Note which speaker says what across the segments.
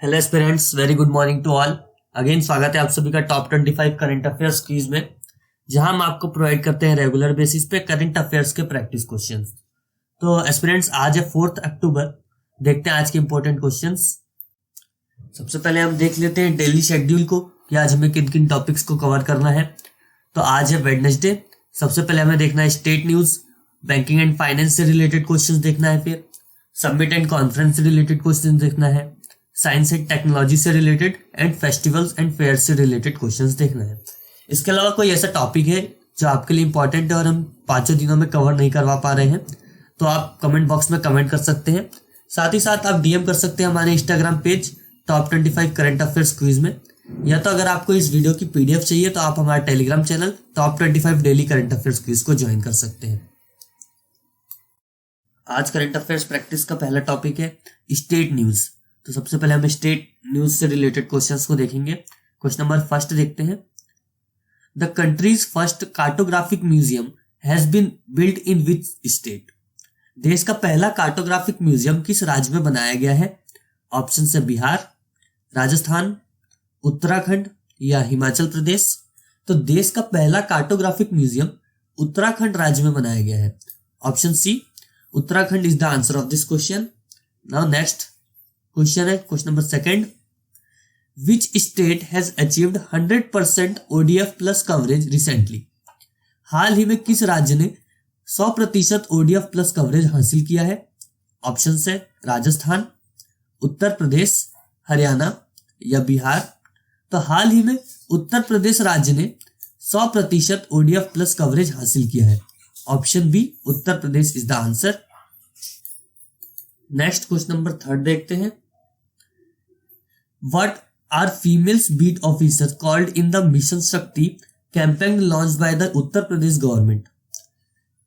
Speaker 1: Hello aspirants, very good morning to all. Again स्वागत है आप सभी का टॉप 25 करंट अफेयर्स क्विज में, जहां हम आपको प्रोवाइड करते हैं रेगुलर बेसिस पे करंट अफेयर्स के प्रैक्टिस क्वेश्चंस। तो एस्पिरेंट्स, आज है 4 अक्टूबर। देखते हैं आज के इंपॉर्टेंट क्वेश्चंस। सबसे पहले हम देख लेते हैं डेली शेड्यूल को कि आज हमें किन किन टॉपिक्स को कवर करना है। तो आज है वेडनेसडे। सबसे पहले हमें देखना है state news, banking and finance से रिलेटेड क्वेश्चंस देखना है, फिर समिट एंड कॉन्फ्रेंस से रिलेटेड क्वेश्चन देखना है, साइंस एंड टेक्नोलॉजी से related and festivals and fair से रिलेटेड क्वेश्चंस देखना है। इसके अलावा कोई ऐसा टॉपिक है जो आपके लिए इंपॉर्टेंट है और हम 5 दिनों में कवर नहीं करवा पा रहे हैं, तो आप कमेंट बॉक्स में कमेंट कर सकते हैं। साथ ही साथ आप डीएम कर सकते हैं हमारे Instagram page top 25 current affairs quiz में, या तो अगर आपको इस वीडियो की पीडीएफ चाहिए तो आप हमारे Telegram channel top 25 daily current affairs quiz को ज्वाइन कर सकते हैं। आज करंट अफेयर्स प्रैक्टिस का पहला टॉपिक है स्टेट न्यूज। तो सबसे पहले हम स्टेट न्यूज से रिलेटेड क्वेश्चंस को देखेंगे। क्वेश्चन नंबर फर्स्ट देखते हैं। The country's first cartographic museum has been built in which state? देश का पहला कार्टोग्राफिक म्यूजियम किस राज्य में बनाया गया है? ऑप्शन है बिहार, राजस्थान, उत्तराखंड या हिमाचल प्रदेश। तो देश का पहला कार्टोग्राफिक म्यूजियम उत्तराखंड राज्य में बनाया गया है। Option C, Uttarakhand is the answer of this question. Now next question है question number second. Which state has achieved 100% ODF plus coverage recently? हाल ही में किस राज्य ने 100% ओडीएफ प्लस कवरेज हासिल किया है? ऑप्शन है राजस्थान, उत्तर प्रदेश, हरियाणा या बिहार। तो हाल ही में उत्तर प्रदेश राज्य ने 100% ओडीएफ प्लस कवरेज हासिल किया है। Option B, Uttar Pradesh is the answer. Next question number third देखते हैं। What are females beat officers called in the Mission Shakti campaign launched by the Uttar Pradesh government?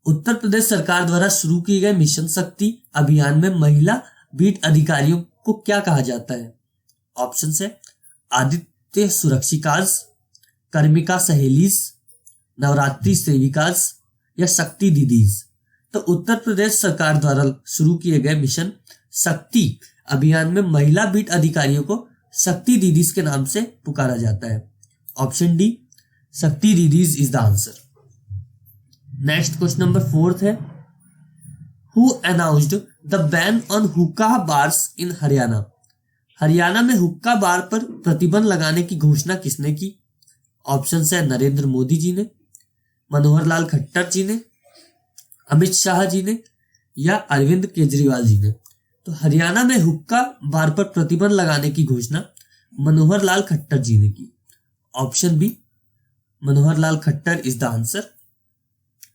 Speaker 1: Uttar Pradesh सरकार द्वारा शुरू की गए मिशन शक्ति अभियान में महिला बीट अधिकारियों को क्या कहा जाता है? ऑप्शन है आदित्य सुरक्षिकाज, कर्मिका सहेलीज, नवरात्रि सेविकाज या शक्ति दीदीज। तो उत्तर प्रदेश सरकार द्वारा शुरू किए गए मिशन शक्ति अभियान में महिला बीट अधिकारियों को शक्ति दीदीज के नाम से पुकारा जाता है। Option D, Shakti Didis is the answer. Next question number fourth है। Who announced the ban on hookah bars in Haryana? Haryana में हुक्का बार पर प्रतिबंध लगाने की घोषणा किसने की? ऑप्शन है नरेंद्र मोदी जी ने, मनोहर लाल खट्टर जी ने, अमित शाह जी ने या अरविंद केजरीवाल जी ने। तो हरियाणा में हुक्का बार पर प्रतिबंध लगाने की घोषणा मनोहर लाल खट्टर जी ने की। Option B, Manohar Lal Khattar is the answer.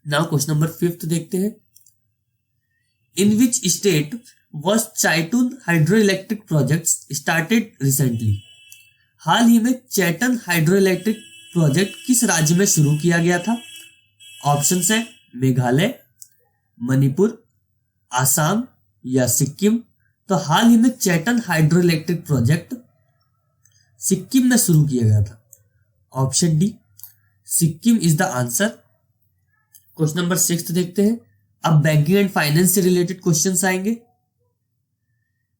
Speaker 1: Now question number fifth देखते हैं। In which state was Chatun hydro electric project started recently? हाल ही में चैटन हाइड्रो इलेक्ट्रिक प्रोजेक्ट किस राज्य में शुरू किया गया था? ऑप्शन है मेघालय, मणिपुर, आसाम या सिक्किम। तो हाल ही में Chaten hydro electric project Sikkim में शुरू किया गया था। Option D, Sikkim is the answer. Question number 6 देखते हैं। अब बैंकिंग एंड फाइनेंस से रिलेटेड क्वेश्चंस आएंगे।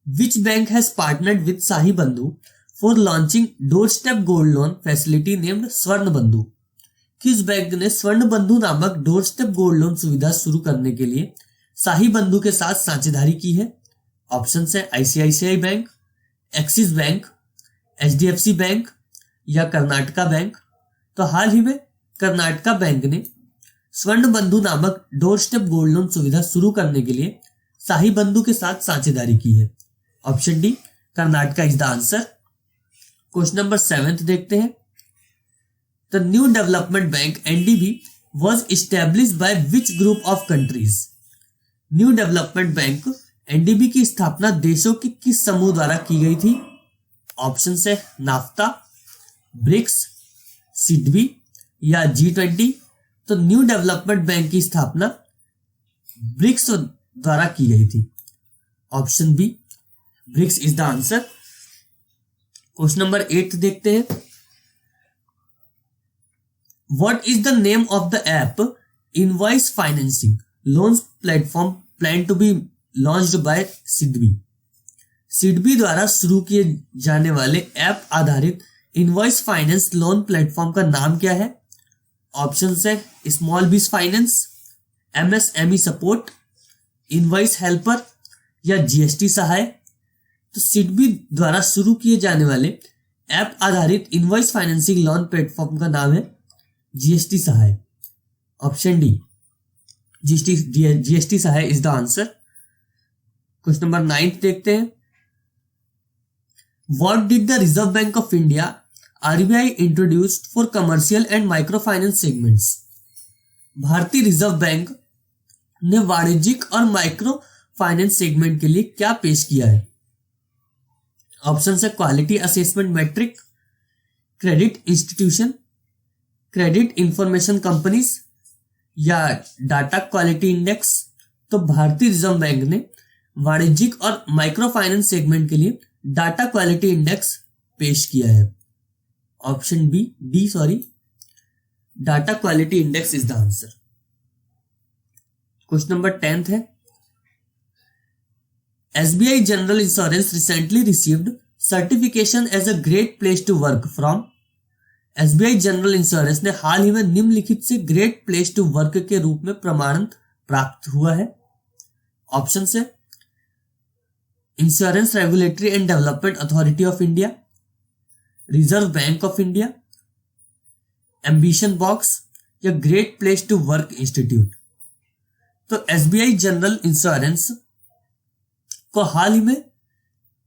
Speaker 1: Which bank has partnered with Sahi Bandhu for launching door step gold loan facility named Swarna Bandhu? किस बैंक ने स्वर्ण बंधु नामक डोर स्टेप गोल्ड लोन सुविधा शुरू करने के लिए साही बंधु के साथ साझेदारी की है? ऑप्शन है ICICI bank, axis bank, HDFC bank या कर्नाटका बैंक। तो हाल ही में कर्नाटका बैंक ने स्वर्ण बंधु नामक डोर स्टेप गोल्ड लोन सुविधा शुरू करने के लिए साही बंधु के साथ साझेदारी की है। Option D, Karnataka is the answer. Question number 7 देखते हैं। The new development bank NDB was established by which group of countries? New development bank NDB की स्थापना देशों के किस समूह द्वारा की गई थी? ऑप्शन है नाफ्ता, ब्रिक्स, सिडबी या G20। तो न्यू डेवलपमेंट बैंक की स्थापना ब्रिक्स द्वारा की गई थी। Option B, BRICS is the answer. Question number 8 देखते हैं। What is the name of the app invoice financing loans platform plan to be launched by SIDBI? SIDBI द्वारा शुरू किए जाने वाले ऐप आधारित इनवॉइस फाइनेंस लोन प्लेटफॉर्म का नाम क्या है? ऑप्शन है स्मॉल बिज finance, MSME support, invoice helper या जीएसटी सहाय। तो सिडबी द्वारा शुरू किए जाने वाले ऐप आधारित इनवॉइस फाइनेंसिंग लोन प्लेटफॉर्म का नाम है GST Sahay. Option D, GST Sahay is the answer. Question number 9 देखते हैं। What did the Reserve Bank of India RBI introduced for commercial and microfinance segments? भारतीय रिजर्व बैंक ने वाणिज्यिक और micro finance segment के लिए क्या पेश किया है? ऑप्शन है quality assessment metric, credit institution, credit information companies या डाटा क्वालिटी इंडेक्स। तो भारतीय रिजर्व बैंक ने वाणिज्यिक और माइक्रो फाइनेंस सेगमेंट के लिए डाटा क्वालिटी इंडेक्स पेश किया है। Option D data quality index is the answer. Question number 10 है। SBI general insurance recently received certification as a great place to work from. SBI general insurance ने हाल ही में निम्नलिखित से ग्रेट प्लेस टू वर्क के रूप में प्रमाणन प्राप्त हुआ है। ऑप्शन है insurance regulatory and development authority of India, Reserve Bank of India, Ambition Box या great place to work institute. तो एसबीआई जनरल इंश्योरेंस को हाल ही में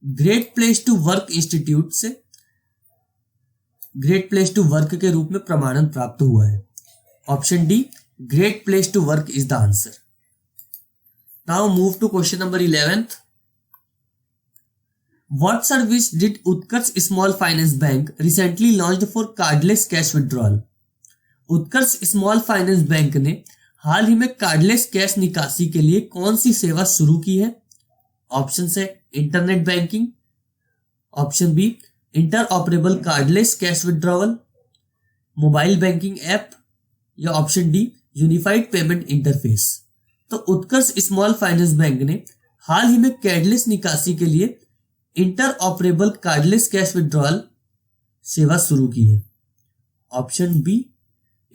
Speaker 1: great place to work institute से ग्रेट प्लेस टू वर्क के रूप में प्रमाणन प्राप्त हुआ है। Option D, great place to work is the answer. Now move to question number 11th। What service did Utkarsh Small Finance Bank recently launched for cardless cash withdrawal? Utkarsh small finance bank ने हाल ही में cardless cash निकासी के लिए कौन सी सेवा शुरू की है? ऑप्शन है internet banking, option B interoperable cardless cash withdrawal, mobile banking app या option D unified payment interface. तो उत्कर्ष स्मॉल फाइनेंस बैंक ने हाल ही में कार्डलेस निकासी के लिए interoperable cardless cash withdrawal सेवा शुरू की है। Option B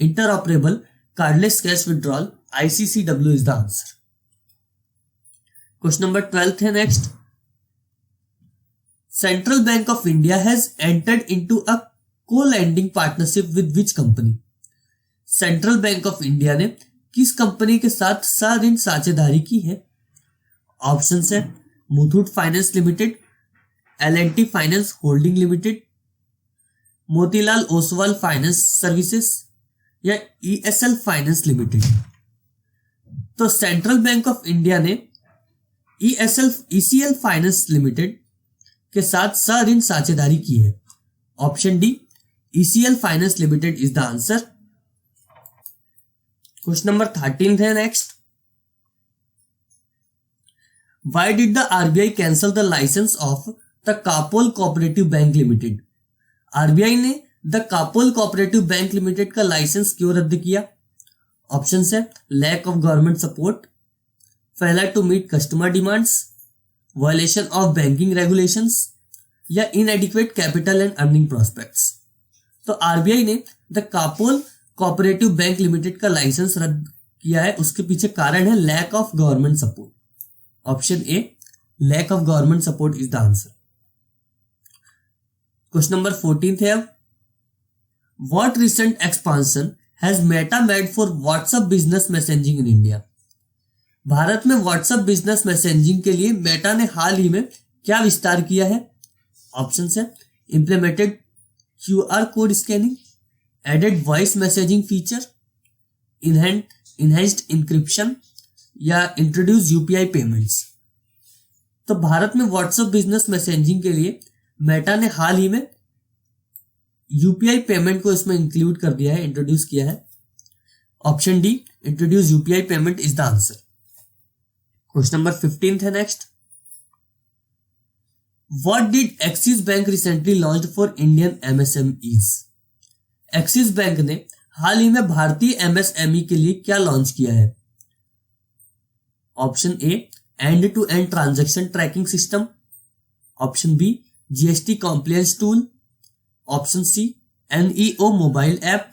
Speaker 1: interoperable cardless cash withdrawal ICCW is the answer. Question number 12 है next. Central Bank of India has entered into a co-lending partnership with which company? Central Bank of India ने किस company के साथ सह-ऋण साझेदारी की है? Option है Muthoot finance limited, L&T finance holding limited, Motilal Oswal finance services या ESL फाइनेंस लिमिटेड। तो सेंट्रल बैंक ऑफ इंडिया ने ECL फाइनेंस लिमिटेड के साथ सह ऋण साझेदारी की है। Option D ECL finance limited is the answer. Question number 13 है next. Why did the RBI cancel the license of the Kapol Cooperative Bank Limited? RBI ने the Kapol cooperative bank limited का लाइसेंस क्यों रद्द किया? ऑप्शन है lack of government support, failure to meet customer demands, violation of banking regulations or inadequate capital and earning prospects. तो RBI ने the Kapol cooperative bank limited का licence रद्द किया है, उसके पीछे कारण है lack of government support. Option A lack of government support is the answer. Question number 14 है अब। What recent expansion has Meta made for WhatsApp business messaging in India? Bharat में व्हाट्सएप बिजनेस मैसेजिंग के लिए मेटा ने हाल ही में क्या विस्तार किया है? ऑप्शन है implemented QR code scanning, added voice messaging feature, enhanced encryption या इंट्रोड्यूस UPI पेमेंट्स। तो भारत में व्हाट्सएप बिजनेस मैसेजिंग के लिए मेटा ने हाल ही में UPI पेमेंट को इसमें इंक्लूड कर दिया है, इंट्रोड्यूस किया है। Option D introduce UPI payment is the answer. Question number 15 है next. What did axis bank recently launched for Indian MSMEs? Axis Bank ने हाल ही में भारतीय MSME के लिए क्या लॉन्च किया है? Option A end to end transaction tracking system, option B GST compliance tool, option C NEO mobile app,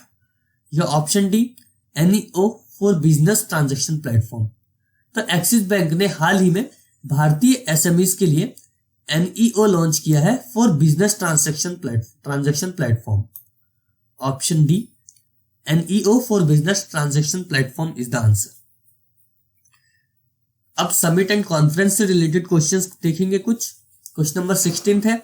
Speaker 1: या option D NEO for business transaction platform. तो एक्सिस बैंक ने हाल ही में भारतीय एसएमईज के लिए एनईओ लॉन्च किया है for business transaction platform. Option D NEO for business transaction platform is the answer. अब समिट एंड कॉन्फ्रेंस से रिलेटेड क्वेश्चंस देखेंगे कुछ। क्वेश्चन नंबर 16 है,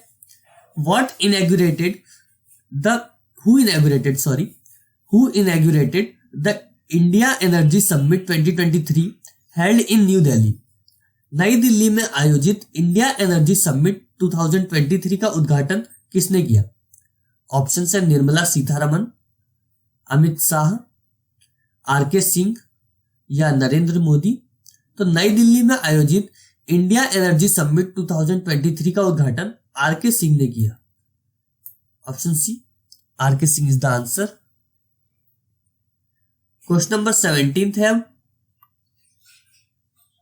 Speaker 1: who inaugurated the India Energy Summit 2023 held in New Delhi? नई दिल्ली में आयोजित India energy summit 2023 का उद्घाटन किसने किया? ऑप्शन है निर्मला सीतारमन, अमित शाह, आरके सिंह या नरेंद्र मोदी। तो नई दिल्ली में आयोजित इंडिया एनर्जी समिट 2023 का उद्घाटन आरके सिंह ने किया। Option C R K Singh is the answer. Question number 17 है,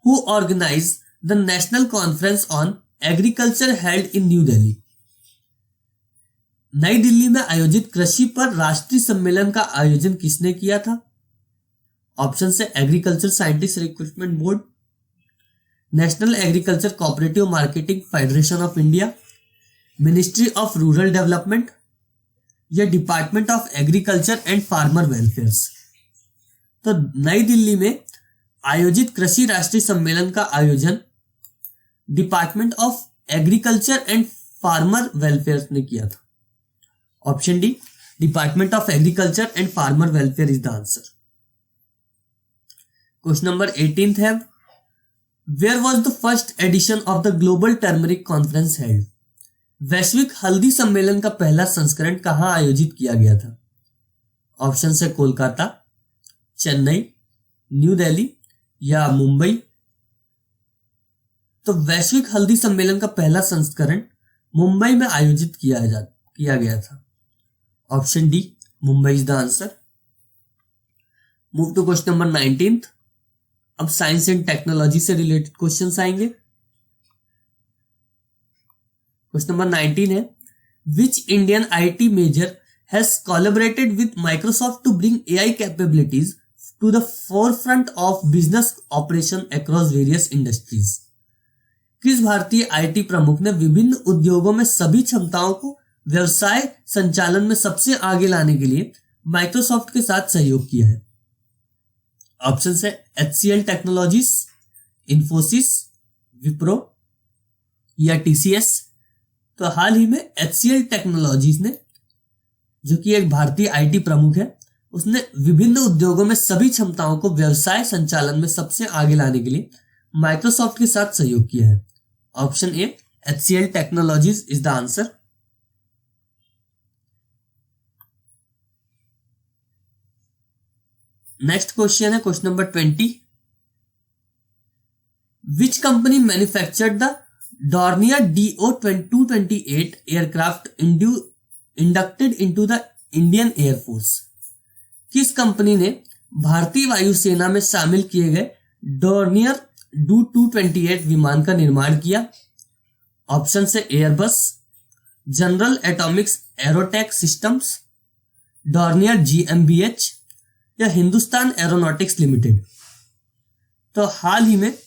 Speaker 1: who organise the national conference on agriculture held in New Delhi? नई दिल्ली में आयोजित कृषि पर राष्ट्रीय सम्मेलन का आयोजन किसने किया था? ऑप्शन है agriculture scientist recruitment board, national agriculture cooperative marketing federation of India, ministry of rural development या department of agriculture and farmer welfares. तो नई दिल्ली में आयोजित कृषि राष्ट्रीय सम्मेलन का आयोजन department of agriculture and farmer welfare ने किया था। Option D department of agriculture and farmer welfare is the answer. Question number 18 है, where was the first edition of the global turmeric conference held? वैश्विक हल्दी सम्मेलन का पहला संस्करण कहां आयोजित किया गया था? ऑप्शन है कोलकाता, चेन्नई, न्यू दिल्ली या मुंबई। तो वैश्विक हल्दी सम्मेलन का पहला संस्करण मुंबई में आयोजित किया गया था। Option D Mumbai is the answer. Move to question number 19। अब साइंस एंड टेक्नोलॉजी से रिलेटेड क्वेश्चंस आएंगे। क्वेश्चन नंबर 19 है, which Indian IT major has collaborated with Microsoft to bring AI capabilities to the forefront of business operation across various industries? किस भारतीय IT प्रमुख ने विभिन्न उद्योगों में सभी क्षमताओं को व्यवसाय संचालन में सबसे आगे लाने के लिए माइक्रोसॉफ्ट के साथ सहयोग किया है? ऑप्शन है HCL टेक्नोलॉजीज, इन्फोसिस, विप्रो या TCS। तो हाल ही में HCL टेक्नोलॉजीज ने, जो कि एक भारतीय आईटी प्रमुख है, उसने विभिन्न उद्योगों में सभी क्षमताओं को व्यवसाय संचालन में सबसे आगे लाने के लिए माइक्रोसॉफ्ट के साथ सहयोग किया है। Option A HCL technologies is the answer. Next question है question number 20। Which company manufactured the Dornier DO-228 aircraft inducted into the Indian Air Force? किस कंपनी ने भारतीय वायुसेना में शामिल किए गए डॉर्नियर DO-228 विमान का निर्माण किया? ऑप्शन है Airbus, general Atomics Aerotech systems, Dornier GmbH या हिंदुस्तान एरोनॉटिक्स लिमिटेड। तो हाल ही में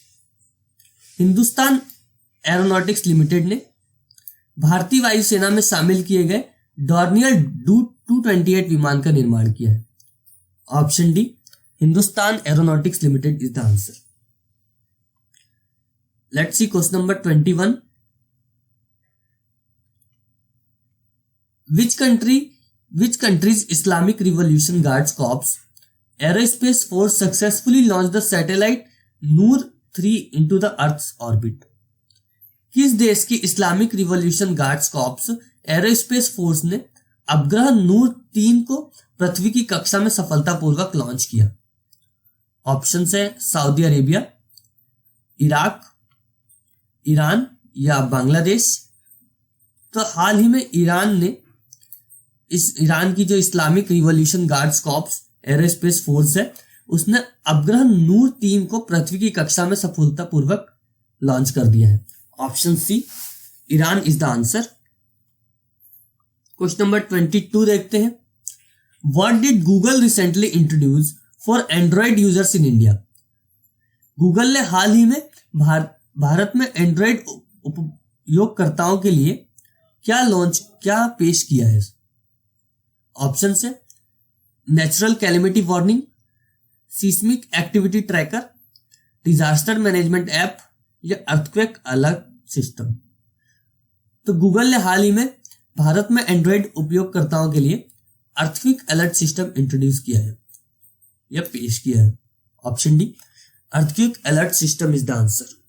Speaker 1: हिंदुस्तान एरोनॉटिक्स लिमिटेड ने भारतीय वायुसेना में शामिल किए गए डॉर्नियर DO-228 विमान का निर्माण किया है। Option D Hindustan aeronautics limited is the answer. Let's see question number 21। Which country's Islamic Revolution Guards Corps Aerospace Force successfully launched the satellite Noor 3 into the Earth's orbit? किस देश की Islamic revolution guards corps aerospace force ने उपग्रह नूर 3 को पृथ्वी की कक्षा में सफलतापूर्वक लॉन्च किया? ऑप्शन है सऊदी अरेबिया, इराक, ईरान या बांग्लादेश। तो हाल ही में ईरान की जो Islamic revolution guards corps aerospace force है, उसने उपग्रह नूर 3 को पृथ्वी की कक्षा में सफलतापूर्वक लॉन्च कर दिया है। Option C Iran is the answer. Question number 22 देखते हैं। What did Google recently introduce for Android users in India? Google ने हाल ही में भारत में एंड्रॉइड उपयोगकर्ताओं के लिए क्या पेश किया है? ऑप्शन है natural calamity warning, seismic activity tracker, disaster management app या अर्थक्वेक अलर्ट सिस्टम। तो गूगल ने हाल ही में भारत में एंड्रॉइड उपयोगकर्ताओं के लिए अर्थक्वेक अलर्ट सिस्टम इंट्रोड्यूस किया है या पेश किया है। Option D, earthquake alert system is the answer.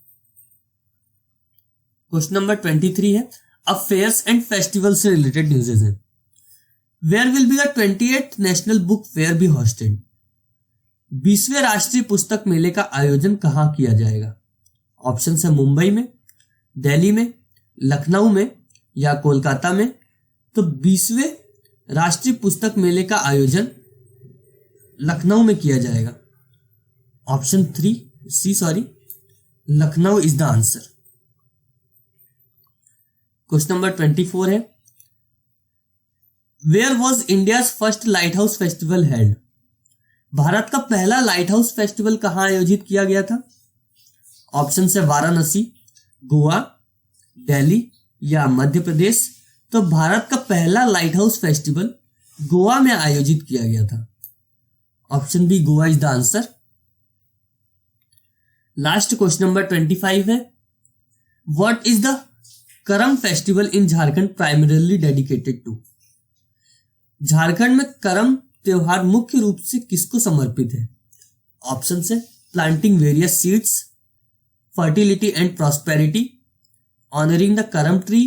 Speaker 1: Question number 23 है। अब फेयर्स एंड फेस्टिवल से रिलेटेड न्यूज़ेस हैं। Where will be the 28th national book fair be hosted? 20वें राष्ट्रीय पुस्तक मेले का आयोजन कहाँ किया जाएगा? ऑप्शन है मुंबई में, दिल्ली में, लखनऊ में या कोलकाता में। तो 20वें राष्ट्रीय पुस्तक मेले का आयोजन लखनऊ में किया जाएगा। Option C, Lucknow is the answer. Question number 24 है। Where was India's first light house festival held? भारत का पहला लाइट हाउस फेस्टिवल कहां आयोजित किया गया था? ऑप्शन है वाराणसी, गोवा, दिल्ली या मध्य प्रदेश। तो भारत का पहला लाइट हाउस फेस्टिवल गोवा में आयोजित किया गया था। Option B, Goa is the answer. Last question number 25 है। What is the Karam festival in Jharkhand primarily dedicated to? Jharkhand में करम त्योहार मुख्य रूप से किसको समर्पित है? ऑप्शन है planting various seeds, fertility and prosperity, honouring the करम ट्री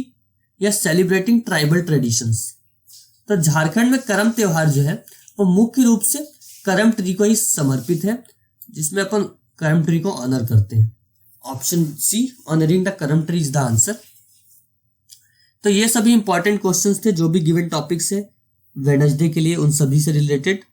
Speaker 1: या सेलिब्रेटिंग ट्राइबल ट्रेडिशंस। तो झारखंड में करम त्योहार जो है वो मुख्य रूप से करम ट्री को ही समर्पित है, जिसमें अपन करम ट्री को ऑनर करते हैं। ऑप्शन सी, ऑनरिंग द करम ट्री इज द आंसर। तो ये सभी इंपॉर्टेंट क्वेश्चंस थे जो भी गिवन टॉपिक्स है वेडनेसडे के लिए, उन सभी से रिलेटेड।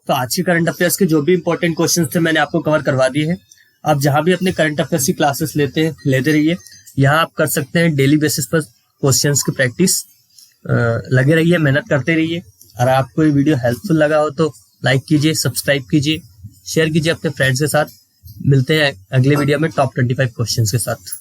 Speaker 1: तो आज के करंट अफेयर्स के जो भी इंपॉर्टेंट क्वेश्चंस थे मैंने आपको कवर करवा दिए हैं। आप जहां भी अपने करंट अफेयर्स की क्लासेस लेते रहिए। यहाँ आप कर सकते हैं डेली बेसिस पर क्वेश्चंस की प्रैक्टिस। लगे रहिए, मेहनत करते रहिए। और आपको ये वीडियो हेल्पफुल लगा हो तो लाइक कीजिए, सब्सक्राइब कीजिए, शेयर कीजिए अपने फ्रेंड्स के साथ। मिलते हैं अगले वीडियो में टॉप 25 क्वेश्चंस के साथ।